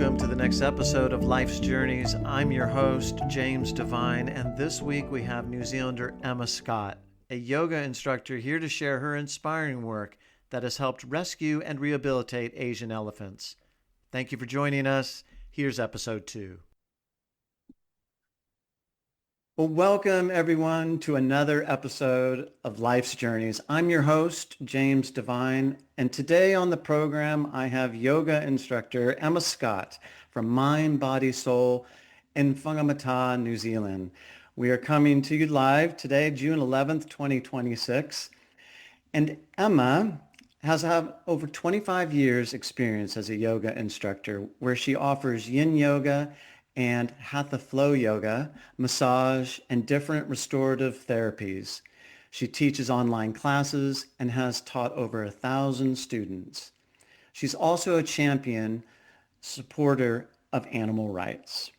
Welcome to the next episode of Life's Journeys. I'm your host, James Devine, and this week we have New Zealander Emma Scott, a yoga instructor here to share her inspiring work that has helped rescue and rehabilitate Asian elephants. Thank you for joining us. Here's episode 2. Well, welcome everyone to another episode of Life's Journeys. I'm your host, James Devine, and today on the program I have yoga instructor Emma Scott from Mind, Body, Soul in Whangamata, New Zealand. We are coming to you live today, June 11th, 2026, and Emma has had over 25 years experience as a yoga instructor where she offers yin yoga and hatha flow yoga, massage, and different restorative therapies. She teaches online classes and has taught over 1,000 students. She's also a champion supporter of animal rights.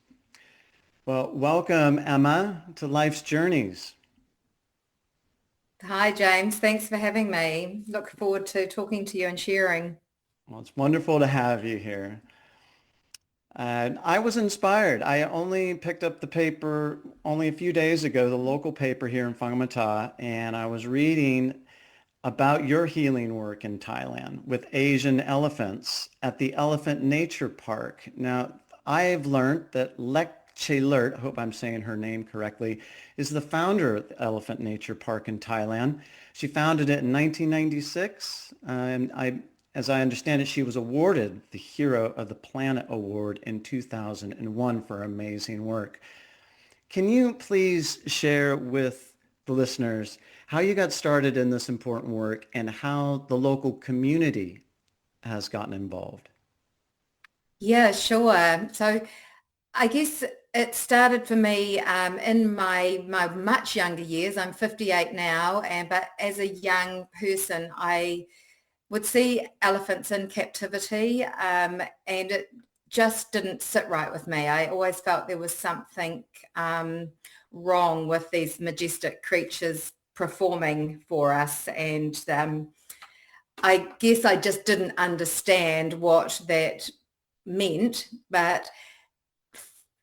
Well, welcome, Emma, to Life's Journeys. Hi, James. Thanks for having me. Look forward to talking to you and sharing. Well, it's wonderful to have you here. And I was inspired. I only picked up the paper only a few days ago, the local paper here in Whangamata, and I was reading about your healing work in Thailand with Asian elephants at the Elephant Nature Park. Now, I've learned that Lek Chailert, I hope I'm saying her name correctly, is the founder of the Elephant Nature Park in Thailand. She founded it in 1996, and as I understand it, she was awarded the Hero of the Planet Award in 2001 for amazing work. Can you please share with the listeners how you got started in this important work and how the local community has gotten involved? Yeah, sure. So I guess it started for me in my much younger years. I'm 58 now, but as a young person, I would see elephants in captivity, and it just didn't sit right with me. I always felt there was something wrong with these majestic creatures performing for us, and I guess I just didn't understand what that meant. But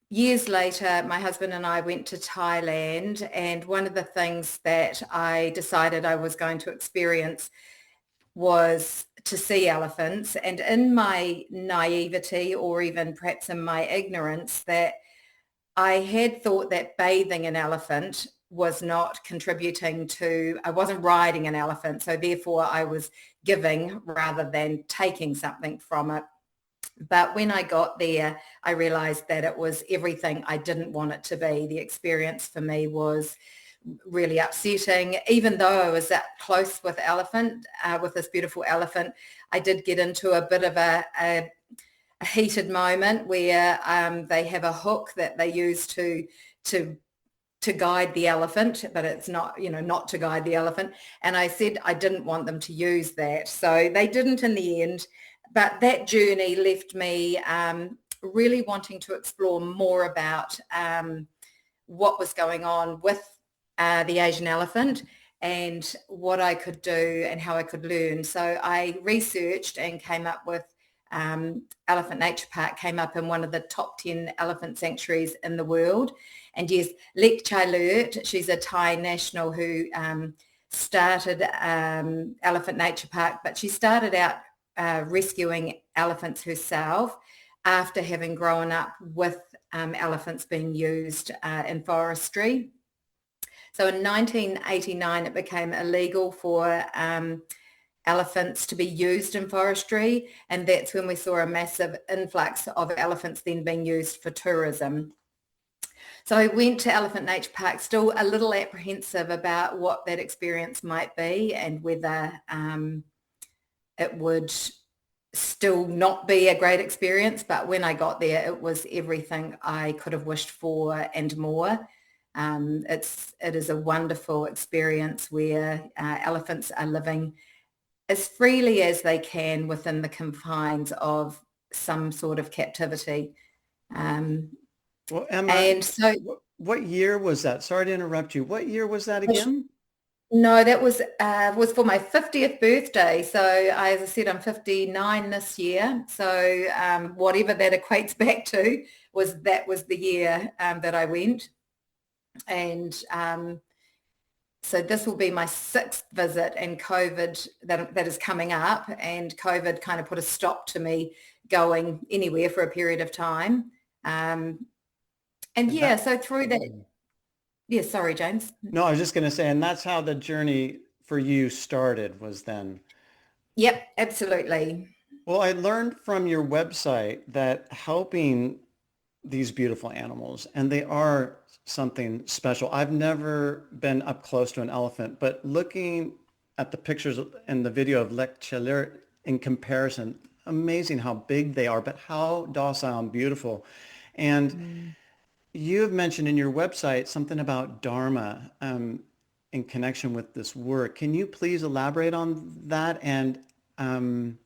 years later, my husband and I went to Thailand, and one of the things that I decided I was going to experience was to see elephants. And in my naivety, or even perhaps in my ignorance, that I had thought that bathing an elephant was not contributing to, I wasn't riding an elephant, so therefore I was giving rather than taking something from it. But when I got there, I realized that it was everything I didn't want it to be. The experience for me was really upsetting. Even though I was that close with with this beautiful elephant, I did get into a bit of a heated moment where they have a hook that they use to guide the elephant, but it's not, not to guide the elephant. And I said I didn't want them to use that. So they didn't in the end. But that journey left me really wanting to explore more about what was going on with the Asian elephant and what I could do and how I could learn. So I researched and came up with Elephant Nature Park came up in one of the top 10 elephant sanctuaries in the world. And yes, Lek Chailert, she's a Thai national who started Elephant Nature Park, but she started out rescuing elephants herself after having grown up with elephants being used in forestry. So in 1989, it became illegal for elephants to be used in forestry, and that's when we saw a massive influx of elephants then being used for tourism. So I went to Elephant Nature Park still a little apprehensive about what that experience might be and whether it would still not be a great experience. But when I got there, it was everything I could have wished for and more. It is a wonderful experience where elephants are living as freely as they can within the confines of some sort of captivity. Well, Emma, And so what year was that? Sorry to interrupt you. What year was that again? No, that was for my 50th birthday. So as I said, I'm 59 this year. So whatever that equates back to was the year that I went. And so this will be my 6th visit, and COVID that is coming up, and COVID kind of put a stop to me going anywhere for a period of time. And And yeah, that, so through that, yeah, sorry, James. no, I was just going to say, and that's how the journey for you started was then. Yep, absolutely. Well, I learned from your website that helping these beautiful animals, and they are something special. I've never been up close to an elephant, but looking at the pictures and the video of Lek Chailert in comparison, amazing how big they are, but how docile and beautiful. And Mm. you have mentioned in your website something about Dharma in connection with this work. Can you please elaborate on that and um,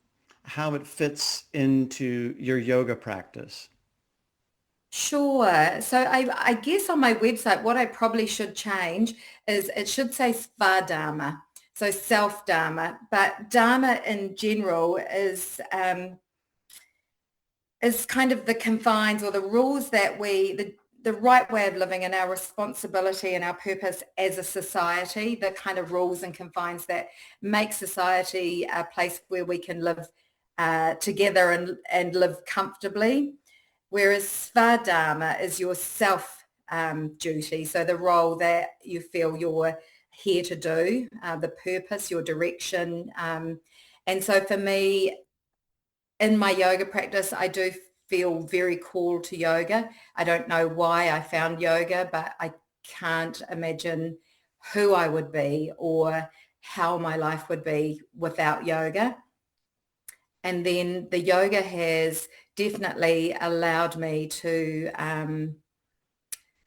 how it fits into your yoga practice? Sure. So I guess on my website, what I probably should change is it should say Svadharma, so self-dharma, but dharma in general is kind of the confines or the rules that the right way of living and our responsibility and our purpose as a society, the kind of rules and confines that make society a place where we can live together and live comfortably. Whereas Svadharma is your self duty, so the role that you feel you're here to do, the purpose, your direction. And so for me, in my yoga practice, I do feel very called to yoga. I don't know why I found yoga, but I can't imagine who I would be or how my life would be without yoga. And then the yoga has definitely allowed me to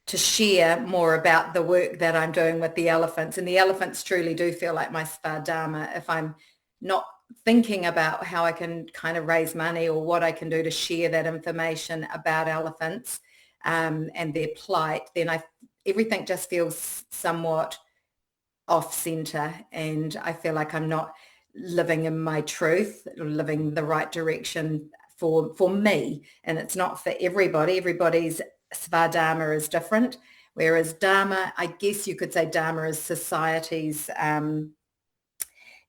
share more about the work that I'm doing with the elephants. And the elephants truly do feel like my Svadharma. If I'm not thinking about how I can kind of raise money or what I can do to share that information about elephants and their plight, then everything just feels somewhat off center, and I feel like I'm not living in my truth, living the right direction for me. And it's not for everybody. Everybody's Svadharma is different. Whereas Dharma, I guess you could say Dharma is society's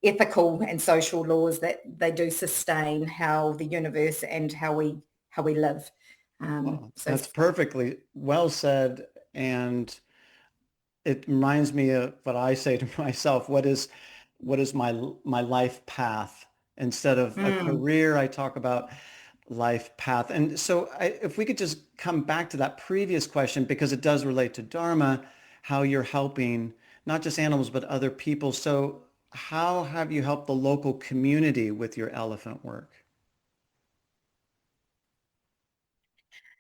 ethical and social laws that they do sustain how the universe and how we live. Well, So that's perfectly well said. And it reminds me of what I say to myself, what is my life path? Instead of a mm. career, I talk about life path. And so if we could just come back to that previous question, because it does relate to Dharma, how you're helping not just animals, but other people. So how have you helped the local community with your elephant work?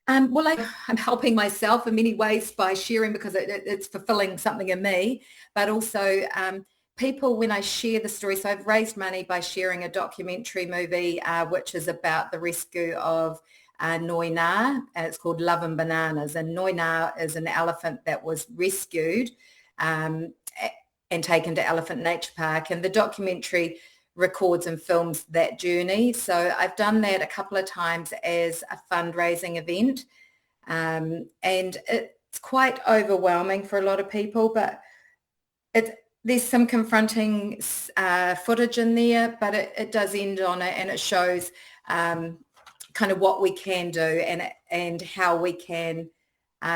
Well, I'm helping myself in many ways by sharing because it's fulfilling something in me, but also people when I share the story. So I've raised money by sharing a documentary movie, which is about the rescue of Noi Na, and it's called Love and Bananas. And Noi Na is an elephant that was rescued um, and taken to Elephant Nature Park. And the documentary records and films that journey. So I've done that a couple of times as a fundraising event. And it's quite overwhelming for a lot of people, but there's some confronting footage in there, but it does end on it, and it shows kind of what we can do and how we can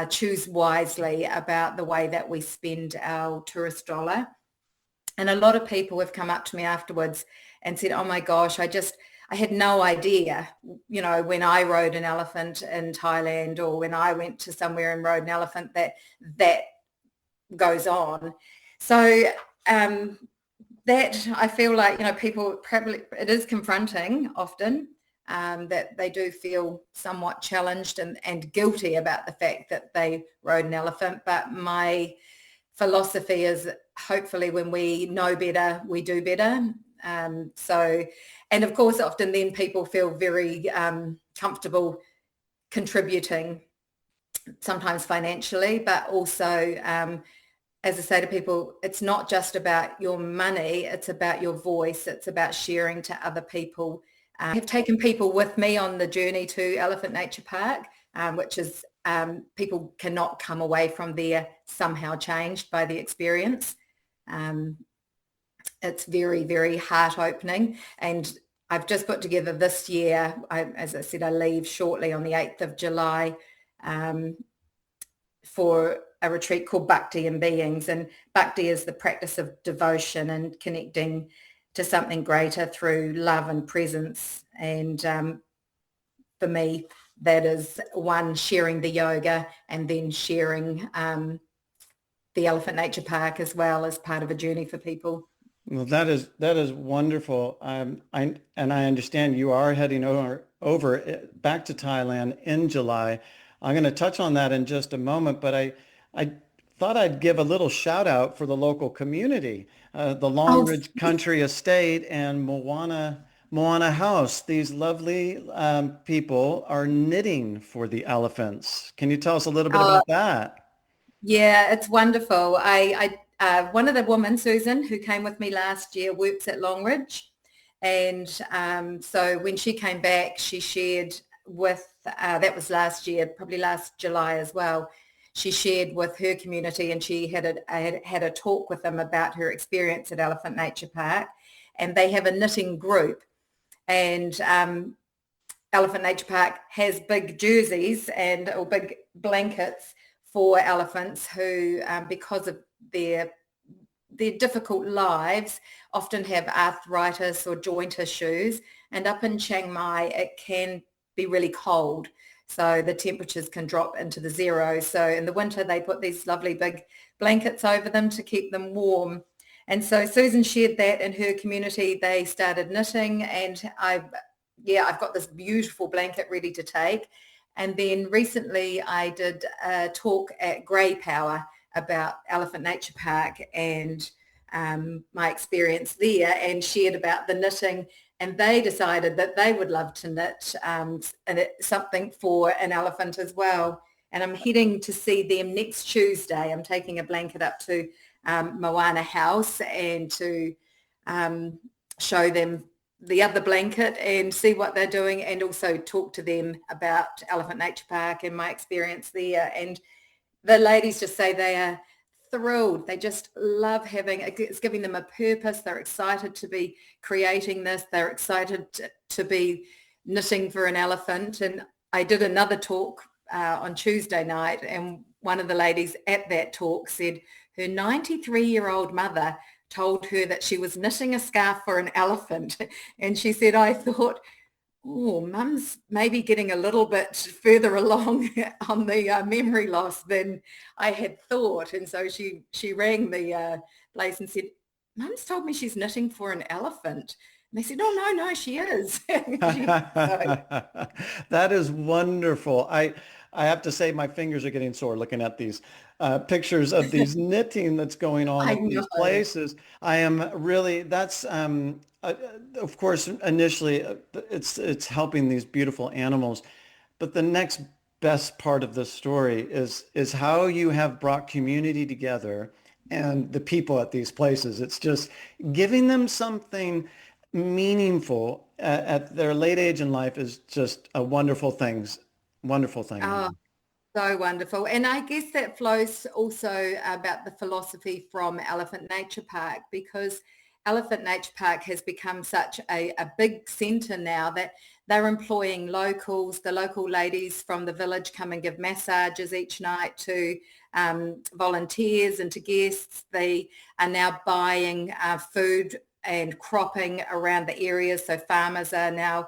choose wisely about the way that we spend our tourist dollar. And a lot of people have come up to me afterwards and said, oh my gosh, I had no idea, when I rode an elephant in Thailand or when I went to somewhere and rode an elephant that goes on. So that I feel like, people probably, it is confronting often that they do feel somewhat challenged and guilty about the fact that they rode an elephant. But my philosophy is hopefully when we know better, we do better. And of course, often then people feel very comfortable contributing, sometimes financially, but also as I say to people, it's not just about your money, it's about your voice, it's about sharing to other people. I have taken people with me on the journey to Elephant Nature Park, which is people cannot come away from there somehow changed by the experience. Um, it's very, very heart-opening. And I've just put together this year, as I said, I leave shortly on the 8th of July for a retreat called Bhakti and Beings. And Bhakti is the practice of devotion and connecting to something greater through love and presence. And for me, that is one, sharing the yoga, and then sharing the Elephant Nature Park as well as part of a journey for people. Well, that is wonderful. I understand you are heading over back to Thailand in July. I'm going to touch on that in just a moment, but I thought I'd give a little shout out for the local community, the Oh, Longridge Country Estate and Moana House. These lovely people are knitting for the elephants. Can you tell us a little bit oh, about that? yeah, it's wonderful. One of the women, Susan, who came with me last year, works at Longridge. And so when she came back, she shared with, that was last year, probably last July as well, she shared with her community, and she had a talk with them about her experience at Elephant Nature Park. And they have a knitting group. And Elephant Nature Park has big jerseys or big blankets for elephants who, because of their difficult lives, often have arthritis or joint issues. And up in Chiang Mai, it can be really cold. So the temperatures can drop into the zero. So in the winter, they put these lovely big blankets over them to keep them warm. And so Susan shared that in her community. They started knitting, and I've got this beautiful blanket ready to take. And then recently I did a talk at Grey Power about Elephant Nature Park and my experience there, and shared about the knitting. And they decided that they would love to knit something for an elephant as well. And I'm heading to see them next Tuesday. I'm taking a blanket up to Moana House and to show them the other blanket and see what they're doing, and also talk to them about Elephant Nature Park and my experience there. And the ladies just say they are thrilled. They just love it's giving them a purpose. They're excited to be creating this. They're excited to be knitting for an elephant. And I did another talk on Tuesday night, and one of the ladies at that talk said her 93-year-old mother told her that she was knitting a scarf for an elephant. And she said, I thought, oh, Mum's maybe getting a little bit further along on the memory loss than I had thought. And so she rang the place and said, Mum's told me she's knitting for an elephant. And they said, oh, no, she is. So, That is wonderful. I have to say my fingers are getting sore looking at these pictures of these knitting that's going on I at know. these places. I am really, that's, of course, initially it's helping these beautiful animals, but the next best part of this story is how you have brought community together and the people at these places. It's just giving them something meaningful at their late age in life is just a wonderful thing. Oh, so wonderful. And I guess that flows also about the philosophy from Elephant Nature Park, because Elephant Nature Park has become such a big centre now that they're employing locals. The local ladies from the village come and give massages each night to volunteers and to guests. They are now buying food and cropping around the areas. So farmers are now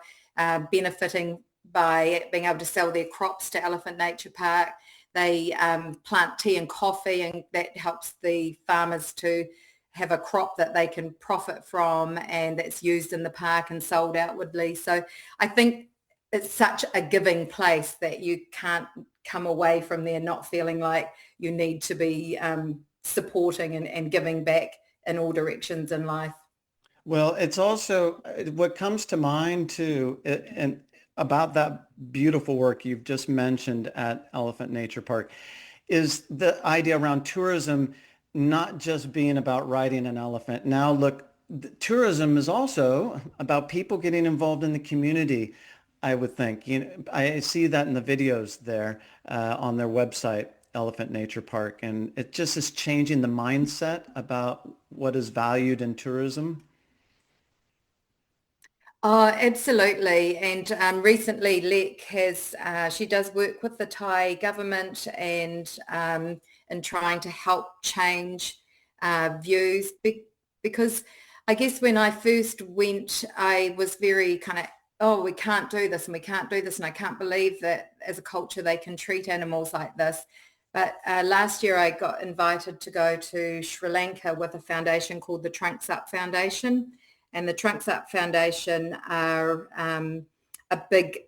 benefiting by being able to sell their crops to Elephant Nature Park. They plant tea and coffee, and that helps the farmers to have a crop that they can profit from, and that's used in the park and sold outwardly. So I think it's such a giving place that you can't come away from there not feeling like you need to be supporting and giving back in all directions in life. Well, it's also what comes to mind too, and about that beautiful work you've just mentioned at Elephant Nature Park is the idea around tourism not just being about riding an elephant. Now, look, tourism is also about people getting involved in the community, I would think. I see that in the videos there on their website, Elephant Nature Park, and it just is changing the mindset about what is valued in tourism. Oh, absolutely. And recently, Lek she does work with the Thai government and in trying to help change views because I guess when I first went, I was very kind of, oh, we can't do this and we can't do this. And I can't believe that as a culture, they can treat animals like this. But last year, I got invited to go to Sri Lanka with a foundation called the Trunks Up Foundation. And the Trunks Up Foundation are a big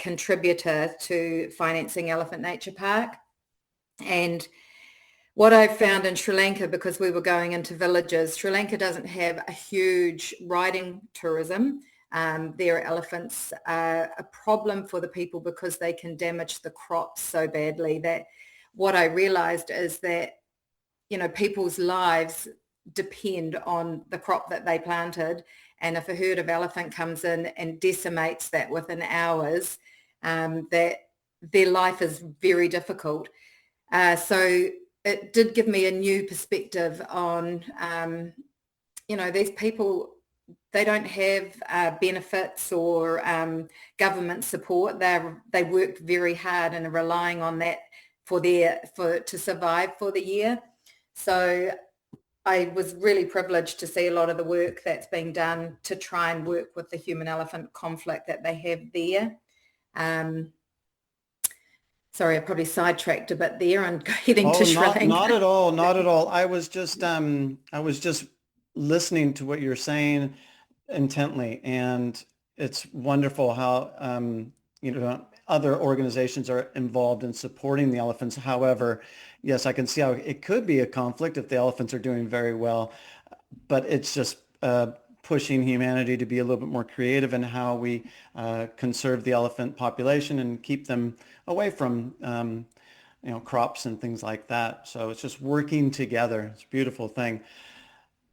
contributor to financing Elephant Nature Park. And what I found in Sri Lanka, because we were going into villages, Sri Lanka doesn't have a huge riding tourism. Their elephants are a problem for the people because they can damage the crops so badly that what I realized is that, people's lives depend on the crop that they planted. And if a herd of elephant comes in and decimates that within hours, that their life is very difficult. So it did give me a new perspective on, these people, they don't have benefits or government support. They worked very hard and are relying on that to survive for the year. So I was really privileged to see a lot of the work that's being done to try and work with the human-elephant conflict that they have there. Sorry, I probably sidetracked a bit there and heading to Oh, Sri Lanka. not at all, not at all. I was just listening to what you're saying intently, and it's wonderful how other organizations are involved in supporting the elephants. However, yes, I can see how it could be a conflict if the elephants are doing very well, but it's just pushing humanity to be a little bit more creative in how we conserve the elephant population and keep them away from crops and things like that. So it's just working together. It's a beautiful thing.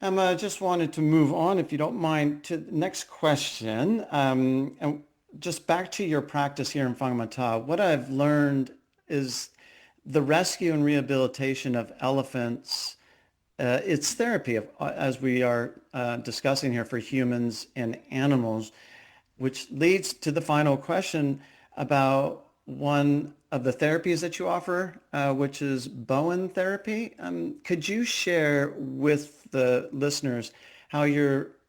Emma, I just wanted to move on, if you don't mind, to the next question. And just back to your practice here in Whangamata, what I've learned is the rescue and rehabilitation of elephants, it's therapy, as we are discussing here, for humans and animals, which leads to the final question about one of the therapies that you offer, which is Bowen therapy. Could you share with the listeners how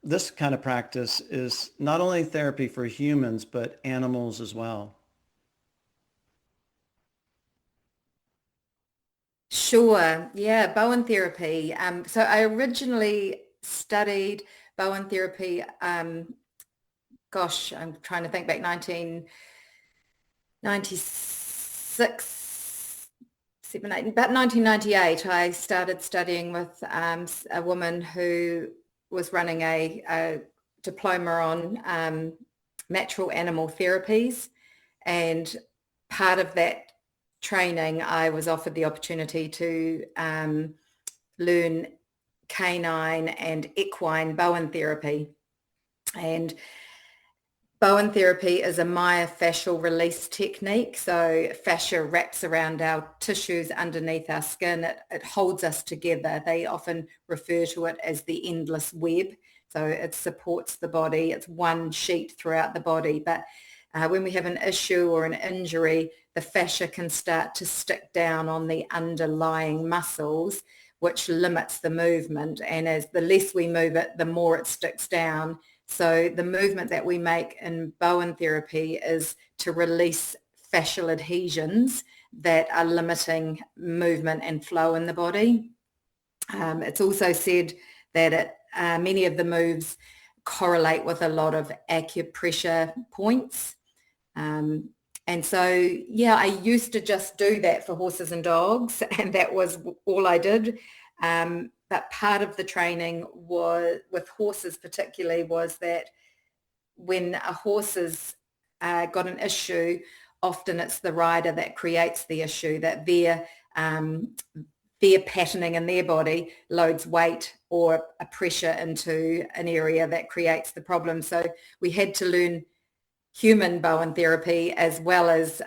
this kind of practice is not only therapy for humans, but animals as well? Sure. Yeah, Bowen therapy. So I originally studied Bowen therapy. Gosh, I'm trying to think back, 1996, 7, 8, about 1998, I started studying with a woman who was running a diploma on natural animal therapies. And part of that training, I was offered the opportunity to learn canine and equine Bowen therapy. And Bowen therapy is a myofascial release technique. So fascia wraps around our tissues underneath our skin. It holds us together. They often refer to it as the endless web. So it supports the body. It's one sheet throughout the body. But when we have an issue or an injury, the fascia can start to stick down on the underlying muscles, which limits the movement. And as the less we move it, the more it sticks down. So the movement that we make in Bowen therapy is to release fascial adhesions that are limiting movement and flow in the body. It's also said that many of the moves correlate with a lot of acupressure points. And so, yeah, I used to just do that for horses and dogs, and that was all I did. But part of the training was, with horses particularly, was that when a horse has got an issue, often it's the rider that creates the issue, that their patterning in their body loads weight or a pressure into an area that creates the problem. So we had to learn human Bowen therapy as well as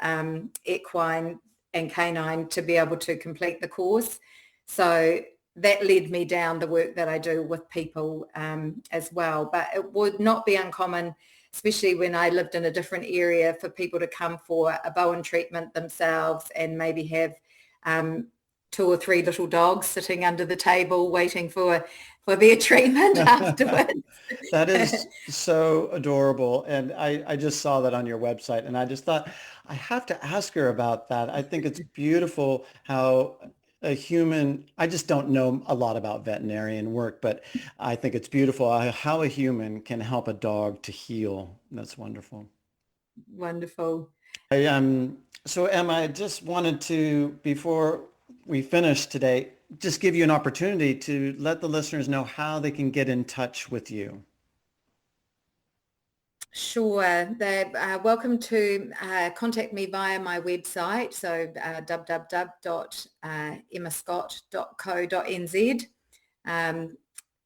equine and canine to be able to complete the course. So that led me down the work that I do with people as well. But it would not be uncommon, especially when I lived in a different area, for people to come for a Bowen treatment themselves and maybe have 2 or 3 little dogs sitting under the table waiting for their treatment afterwards. That is so adorable. And I just saw that on your website, and I just thought, I have to ask her about that. I think it's beautiful how a human, I just don't know a lot about veterinarian work, but I think it's beautiful how a human can help a dog to heal. That's wonderful. Wonderful. So Emma, I just wanted to, before we finish today, just give you an opportunity to let the listeners know how they can get in touch with you. Sure. They're welcome to contact me via my website, so www.emmascott.co.nz.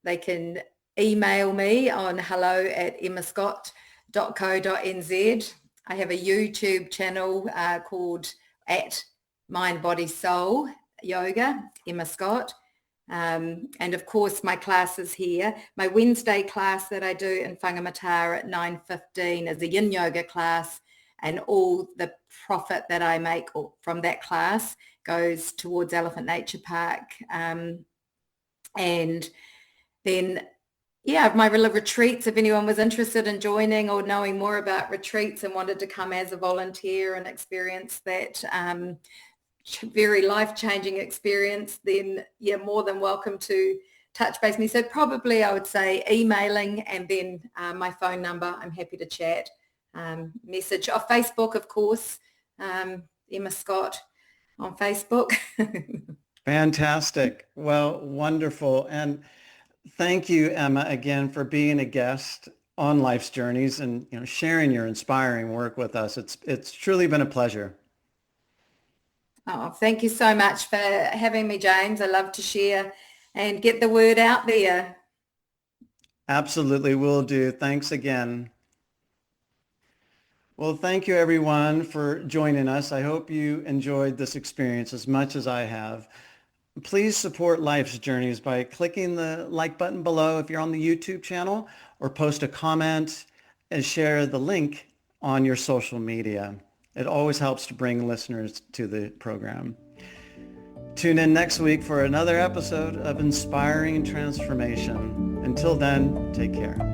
They can email me on hello@emmascott.co.nz. I have a YouTube channel called @Mind Body Soul Yoga, Emma Scott. And of course my classes here. My Wednesday class that I do in Whangamatara at 9:15 is a yin yoga class, and all the profit that I make from that class goes towards Elephant Nature Park. And then my retreats, if anyone was interested in joining or knowing more about retreats and wanted to come as a volunteer and experience that very life-changing experience, then more than welcome to touch base with me. So probably I would say emailing, and then my phone number. I'm happy to chat, message off Facebook, of course, Emma Scott on Facebook. Fantastic. Well, wonderful. And thank you, Emma, again for being a guest on Life's Journeys and sharing your inspiring work with us. It's truly been a pleasure. Oh, thank you so much for having me, James. I love to share and get the word out there. Absolutely, will do. Thanks again. Well, thank you everyone for joining us. I hope you enjoyed this experience as much as I have. Please support Life's Journeys by clicking the like button below if you're on the YouTube channel, or post a comment and share the link on your social media. It always helps to bring listeners to the program. Tune in next week for another episode of Inspiring Transformation. Until then, take care.